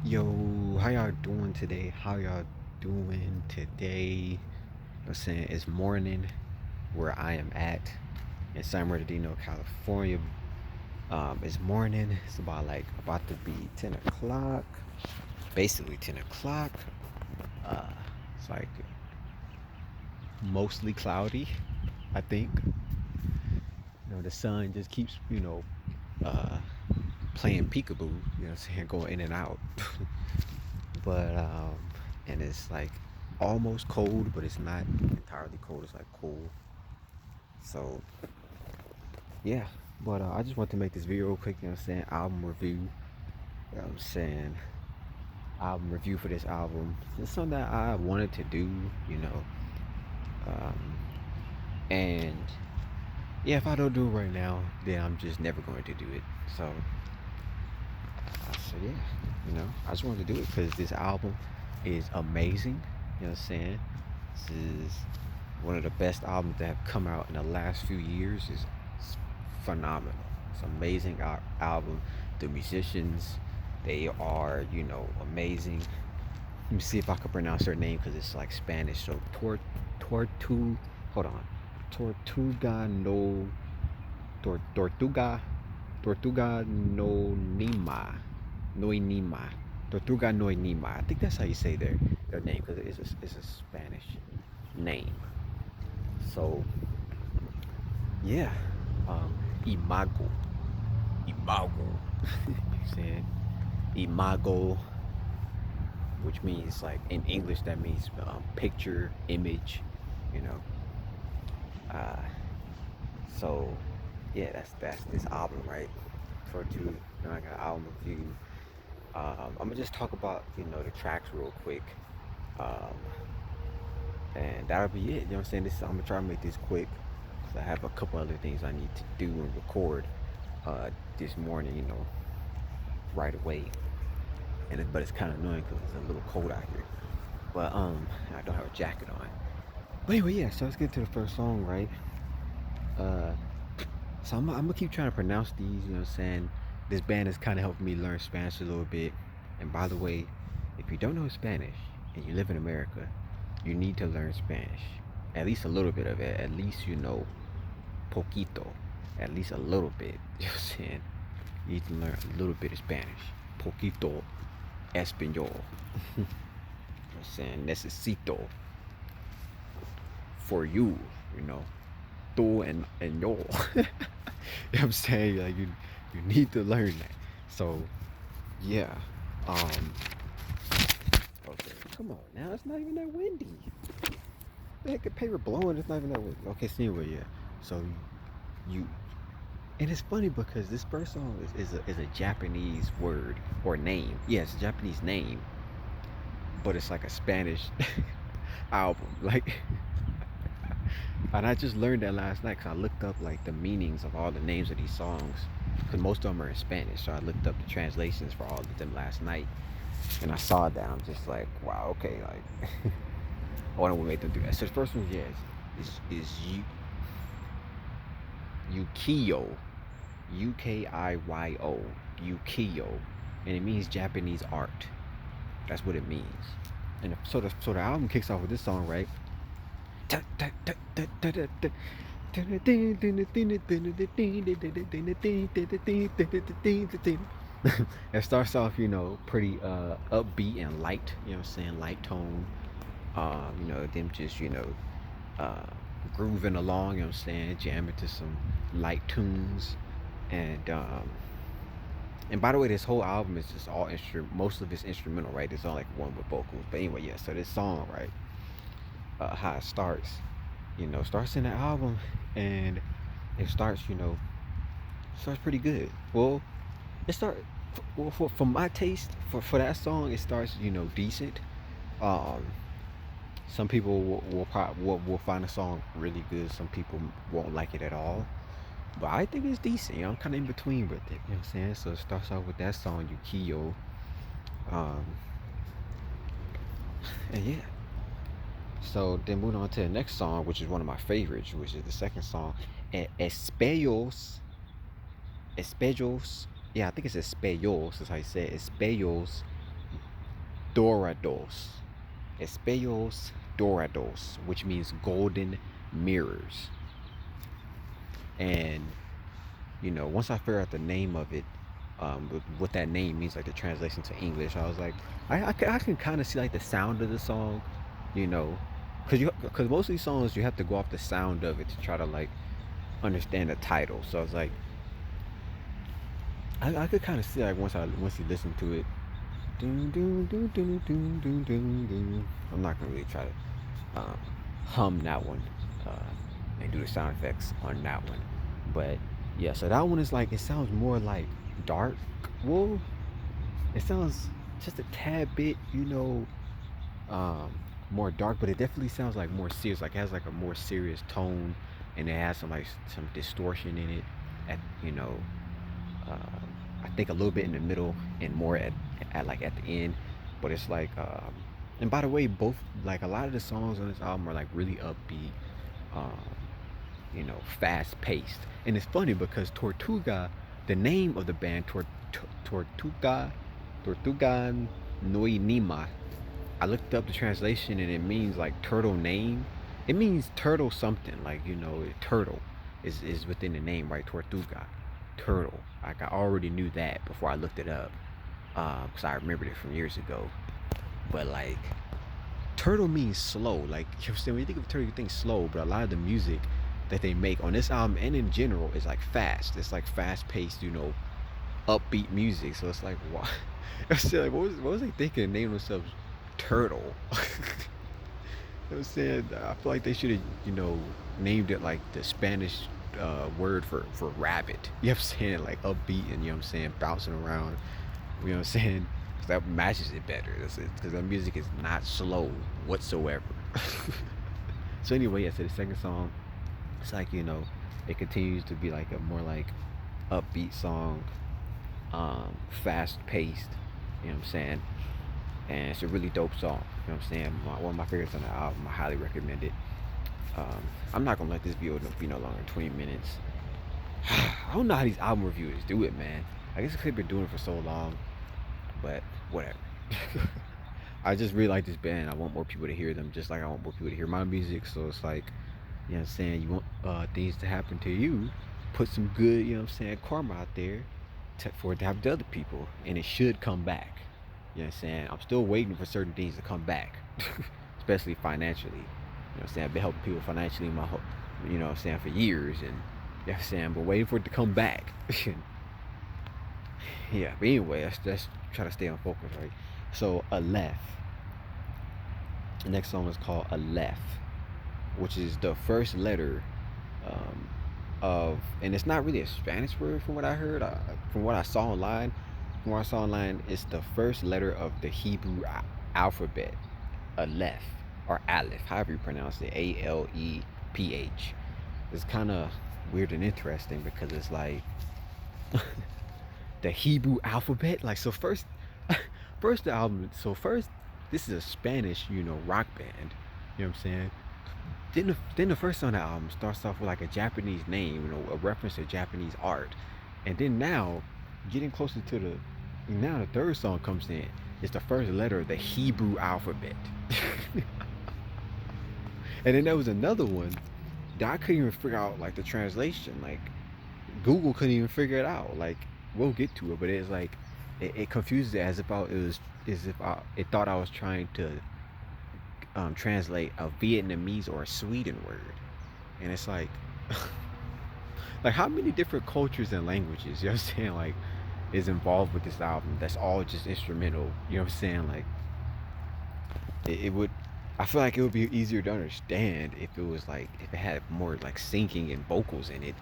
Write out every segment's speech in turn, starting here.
Yo, how y'all doing today? How y'all doing today? I'm saying it's morning where I am at in San Bernardino, California. It's morning. It's about to be 10 o'clock. Basically 10 o'clock. Uh, it's like mostly cloudy, I think. The sun just keeps, uh, playing peekaboo, what I'm saying, going in and out. but and it's like almost cold, but it's not entirely cold. It's like cool. So yeah, but I just want to make this video real quick. You know what I'm saying? Album review. You know what I'm saying? Album review for this album. It's something that I wanted to do. You know, um, and yeah, if I don't do it right now, then I'm just never going to do it. So yeah, I just wanted to do it because this album is amazing. You know what I'm saying? This is one of the best albums that have come out in the last few years. It's phenomenal. It's an amazing album. The musicians, they are, amazing. Let me see if I can pronounce their name because it's like Spanish. So Tortu, hold on, Tortuga no, Tortuga, Tortuga no Nima, Noinima, Tortuga Noinima. I think that's how you say their name because it's a Spanish name. So yeah, Imago, Imago. You saying Imago, which means like in English that means picture, image, you know. Uh, so yeah, that's this album, right? For two, I got an album review. I'm gonna just talk about the tracks real quick, um, and that'll be it. You know what I'm saying? I'm gonna try to make this quick because I have a couple other things I need to do and record this morning. Right away. But it's kind of annoying because it's a little cold out here. But I don't have a jacket on. But anyway, yeah. So let's get to the first song, right? Uh, so I'm gonna keep trying to pronounce these. You know what I'm saying? This band has kind of helped me learn Spanish a little bit. And by the way, if you don't know Spanish and you live in America, you need to learn Spanish. At least a little bit of it. At least poquito. At least a little bit. You know what I'm saying? You need to learn a little bit of Spanish. Poquito español. I'm saying necesito for you, you know, tú and yo. You know what I'm saying? Like you need to learn that. So yeah. Um okay, come on now, it's not even that windy. The heck, the paper blowing, it's not even that windy. Okay, so anyway, yeah. So you and it's funny because this first song is a Japanese word or name. Yeah, it's a Japanese name, but it's like a Spanish album. Like, and I just learned that last night because I looked up like the meanings of all the names of these songs because most of them are in Spanish. So I looked up the translations for all of them last night, and I saw that. I'm just like, wow, okay, like, I wonder what made them do that. So the first one, yeah, is Ukiyo, Ukio, Ukiyo, and it means Japanese art. That's what it means. And so the album kicks off with this song, right? It starts off, pretty upbeat and light, you know what I'm saying, light tone. Them just, uh grooving along, you know what I'm saying, jamming to some light tunes. And by the way, this whole album is just all most of it's instrumental, right? It's all like one with vocals. But anyway, yeah, so this song, right? How it starts in the album, and it starts pretty good. Well, it start well for my taste for that song. It starts decent. Um, some people will find the song really good. Some people won't like it at all. But I think it's decent. I'm kind of in between with it. You know what I'm saying? So it starts off with that song, Yukio. Um, and yeah. So then moving on to the next song, which is one of my favorites, which is the second song, Espejos. Espejos. Yeah, I think it's Espejos. Is how you say it. Espejos dorados. Espejos dorados, which means golden mirrors. And once I figured out the name of it, what that name means, like the translation to English, I was like, I can kind of see like the sound of the song, you know, because most of these songs you have to go off the sound of it to try to like understand the title. So I was like, I could kind of see like once you listen to it. Dun, dun, dun, dun, dun, dun, dun, dun. I'm not gonna really try to hum that one and do the sound effects on that one, but yeah. So that one is like it sounds more like dark. Well, it sounds just a tad bit, um, more dark, but it definitely sounds like more serious. Like it has like a more serious tone, and it has some like some distortion in it. At uh, I think a little bit in the middle and more at like at the end. But it's like, and by the way, both like a lot of the songs on this album are like really upbeat, um, fast paced. And it's funny because Tortuga, the name of the band, Tortuga, Tortuganónima. I looked up the translation and it means like turtle name. It means turtle something, like turtle is within the name, right? Tortuga, turtle. Like I already knew that before I looked it up, because I remembered it from years ago. But like turtle means slow. Like when you think of turtle, you think slow, but a lot of the music that they make on this album and in general is like fast. It's like fast paced, upbeat music. So it's like, why? Like, what was they thinking? Naming themselves Turtle. I'm saying, I feel like they should have, named it like the Spanish word for rabbit. You know what I'm saying? Like upbeat and bouncing around. You know what I'm saying? 'Cause that matches it better. Because the music is not slow whatsoever. So anyway, yeah. So the second song, it's like it continues to be like a more like upbeat song, fast paced. You know what I'm saying? And it's a really dope song. You know what I'm saying? One of my favorites on the album. I highly recommend it. Um, I'm not gonna let this video be no longer than 20 minutes. I don't know how these album reviewers do it, man. I guess they've been doing it for so long, but whatever. I just really like this band. I want more people to hear them, just like I want more people to hear my music. So it's like, you know what I'm saying? You want things to happen to you, put some good, karma out there for it to happen to other people, and it should come back. You know what I'm saying? I'm still waiting for certain things to come back, especially financially. You know what I'm saying? I've been helping people financially my whole, for years, and you know what I'm saying? But waiting for it to come back. Yeah, but anyway, let's try to stay on focus, right? So, Aleph. The next song is called Aleph, which is the first letter um, and it's not really a Spanish word from what I heard, from what I saw online. From what I saw online, it's the first letter of the Hebrew alphabet, Aleph or Aleph, however you pronounce it, Aleph. It's kind of weird and interesting because it's like the Hebrew alphabet. Like so, first the album. So first, this is a Spanish, rock band. You know what I'm saying? Then the first song on the album starts off with like a Japanese name, a reference to Japanese art, and then now, getting closer to the third song comes in. It's the first letter of the Hebrew alphabet, and then there was another one that I couldn't even figure out like the translation. Like Google couldn't even figure it out. Like we'll get to it, but it's like it confused it as if it thought I was trying to translate a Vietnamese or a Sweden word, and it's like, like how many different cultures and languages, you know what I'm saying, like is involved with this album? That's all just instrumental. You know what I'm saying? Like it would. I feel like it would be easier to understand if it was like if it had more like singing and vocals in it.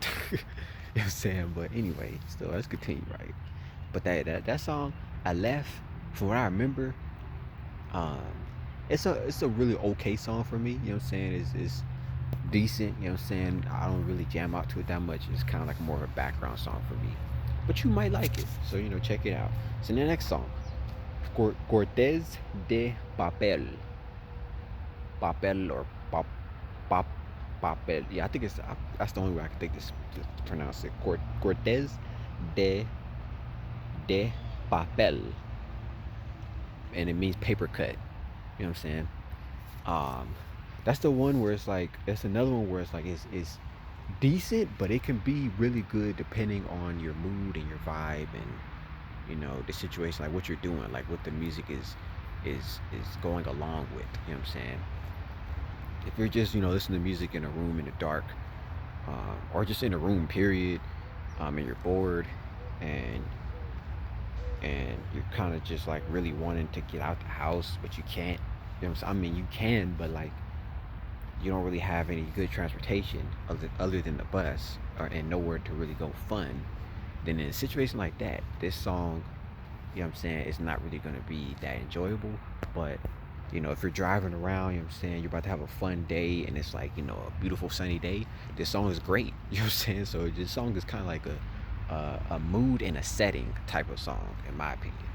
You know what I'm saying? But anyway, still let's continue, right? But that song, I left. From what I remember, um, it's a really okay song for me. You know what I'm saying? It's decent. You know what I'm saying? I don't really jam out to it that much. It's kind of like more of a background song for me. But you might like it, so check it out. So the next song, Cortes de Papel, Papel or pap, Papel. Yeah, I think that's the only way I can think to pronounce it. Cortes de Papel. and it means paper cut. You know what I'm saying? Um, that's the one where it's like it's another one where it's like it's decent, but it can be really good depending on your mood and your vibe and the situation, like what you're doing, like what the music is going along with. You know what I'm saying? If you're just listening to music in a room in the dark, or just in a room, period, and you're bored, and you're kind of just like really wanting to get out the house, but you can't. You know what I'm saying? I mean, you can, but like you don't really have any good transportation other than the bus, and nowhere to really go fun. Then in a situation like that, this song, what I'm saying, it's not really gonna be that enjoyable. But if you're driving around, what I'm saying, you're about to have a fun day, and it's like a beautiful sunny day. This song is great. You know what I'm saying? So this song is kind of like a mood and a setting type of song, in my opinion.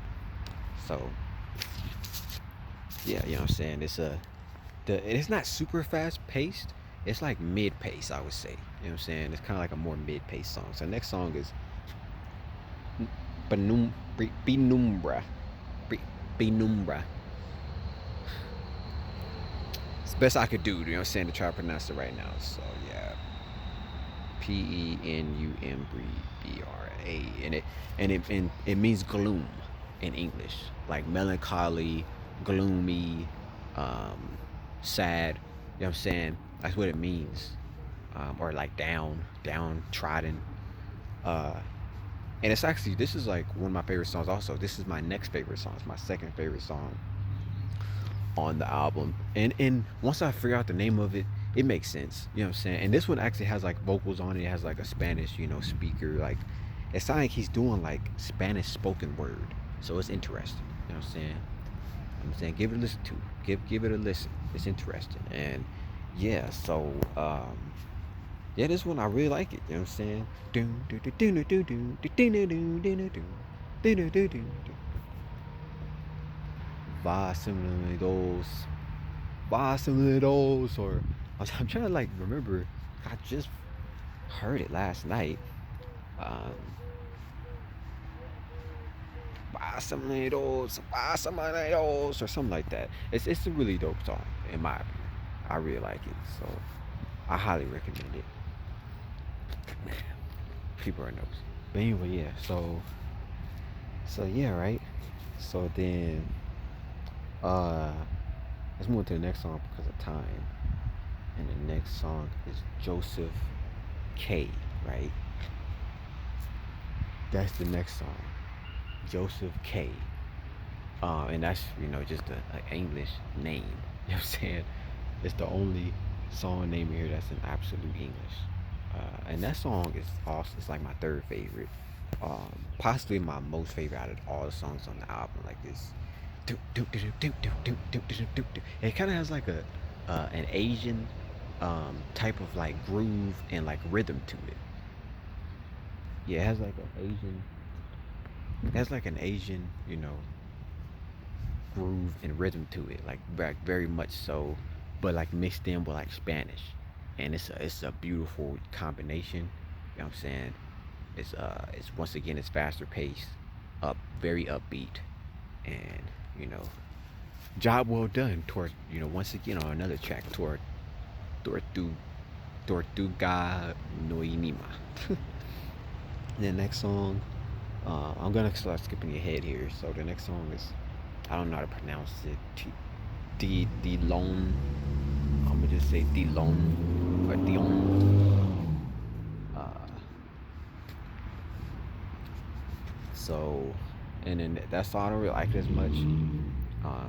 So yeah, you know what I'm saying. It's not super fast paced. It's like mid pace, I would say. You know what I'm saying? It's kind of like a more mid pace song. So the next song is Penumbra. Penumbra. It's the best I could do, you know what I'm saying, to try to pronounce it right now. So yeah. Penumbra. And it means gloom in English. Like melancholy, gloomy, um, sad. You know what I'm saying? That's what it means. Or like downtrodden. Uh, and it's actually, this is like one of my favorite songs also. This is my next favorite song. It's my second favorite song on the album. And once I figure out the name of it, it makes sense. You know what I'm saying? And this one actually has like vocals on it. It has like a Spanish, speaker. Like it sounds like he's doing like Spanish spoken word. So it's interesting. You know what I'm saying? I'm saying give it a listen to. Give it a listen. It's interesting. And yeah, so yeah, this one I really like it. You know what I'm saying? Vacilos, Vacilos, or I'm trying to like remember. I just heard it last night. Um, Vacilos, or something like that. It's a really dope song in my opinion. I really like it, so I highly recommend it. People are knows. But anyway, yeah. So yeah, right. So then, uh, let's move on to the next song because of time. And the next song is Joseph K. Right. That's the next song, Joseph K. And that's just a English name. You know what I'm saying? It's the only song name here that's in absolute English. And that song is also, it's like my third favorite, possibly my most favorite out of all the songs on the album. Like this, it kind of has like a an Asian type of like groove and like rhythm to it. Yeah, it has like an Asian, it has like an Asian, groove and rhythm to it, like very much so, but like mixed in with like Spanish, and it's a beautiful combination. You know what I'm saying? It's once again it's faster paced, very upbeat, and you know job well done toward once again on another track toward Tortu Tortuganónima. The next song, I'm gonna start skipping ahead here. So the next song is, I don't know how to pronounce it. Dilon. I'm gonna just say Dilon or Dion. Uh, so, and then that song I don't really like it as much.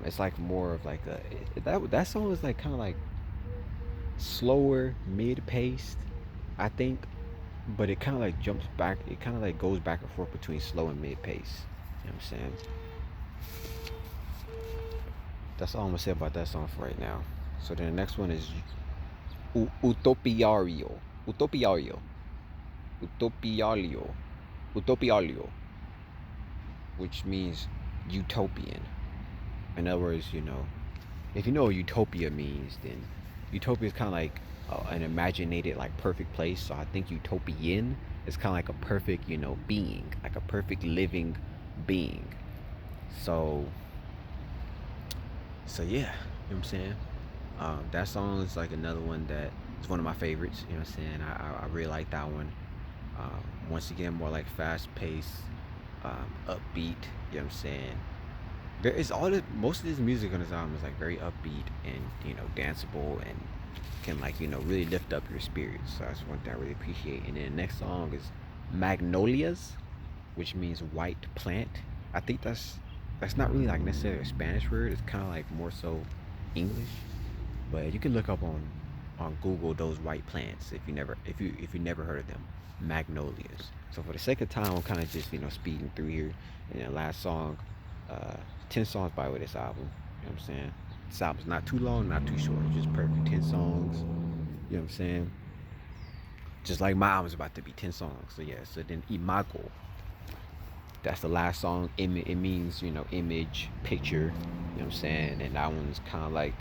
It's like more of like that song is like kind of like slower, mid-paced, I think, but it kind of like jumps back. It kind of like goes back and forth between slow and mid-pace. You know what I'm saying? That's all I'm gonna say about that song for right now. So then the next one is Utopiario. Utopiario. Utopiario. Utopiario. Which means utopian. In other words, if you know what utopia means, then utopia is kind of like an imaginated, like perfect place. So I think utopian is kind of like a perfect, being, like a perfect living being. So So yeah, you know what I'm saying? That song is like another one that is one of my favorites. You know what I'm saying? I really like that one. Once again, more like fast paced, upbeat. You know what I'm saying? There is all this, most of this music on this album is like very upbeat and danceable and can like really lift up your spirits. So that's one thing I really appreciate. And then the next song is Magnolias, which means white plant. I think that's not really like necessarily a Spanish word. It's kind of like more so English. But you can look up on Google those white plants if you never heard of them, magnolias. So for the sake of time, I'm kind of just speeding through here. And then last song, uh, 10 songs by with this album. You know what I'm saying? This album's not too long, not too short. It's just perfect. 10 songs. You know what I'm saying? Just like my album's about to be 10 songs. So yeah. So then Imago. That's the last song. It means image, picture. You know what I'm saying? And that one's kind of like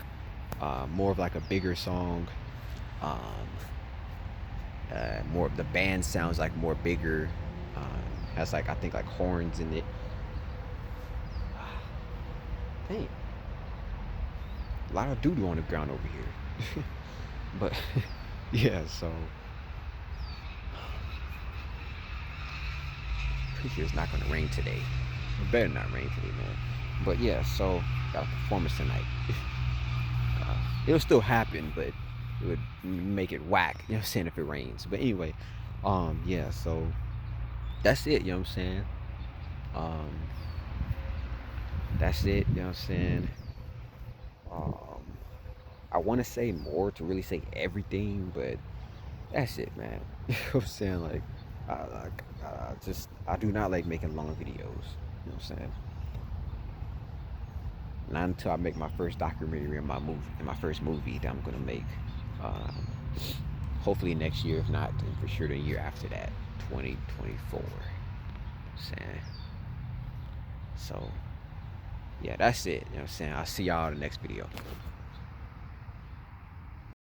more of like a bigger song. Um, more of the band sounds like more bigger. Has like I think like horns in it. Dang, a lot of doo doo on the ground over here. But yeah, so pretty sure it's not gonna rain today. It better not rain today, man. But yeah, so got a performance tonight. It'll still happen, but it would make it whack. You know what I'm saying if it rains. But anyway, yeah. So that's it. You know what I'm saying. Um, that's it. You know what I'm saying. Um, I want to say more to really say everything, but that's it, man. You know what I'm saying? I do not like making long videos. You know what I'm saying? Not until I make my first documentary in my first movie that I'm gonna make. Um, Hopefully next year, if not, then for sure the year after that, 2024. Saying so. Yeah, that's it. You know what I'm saying? I'll see y'all in the next video.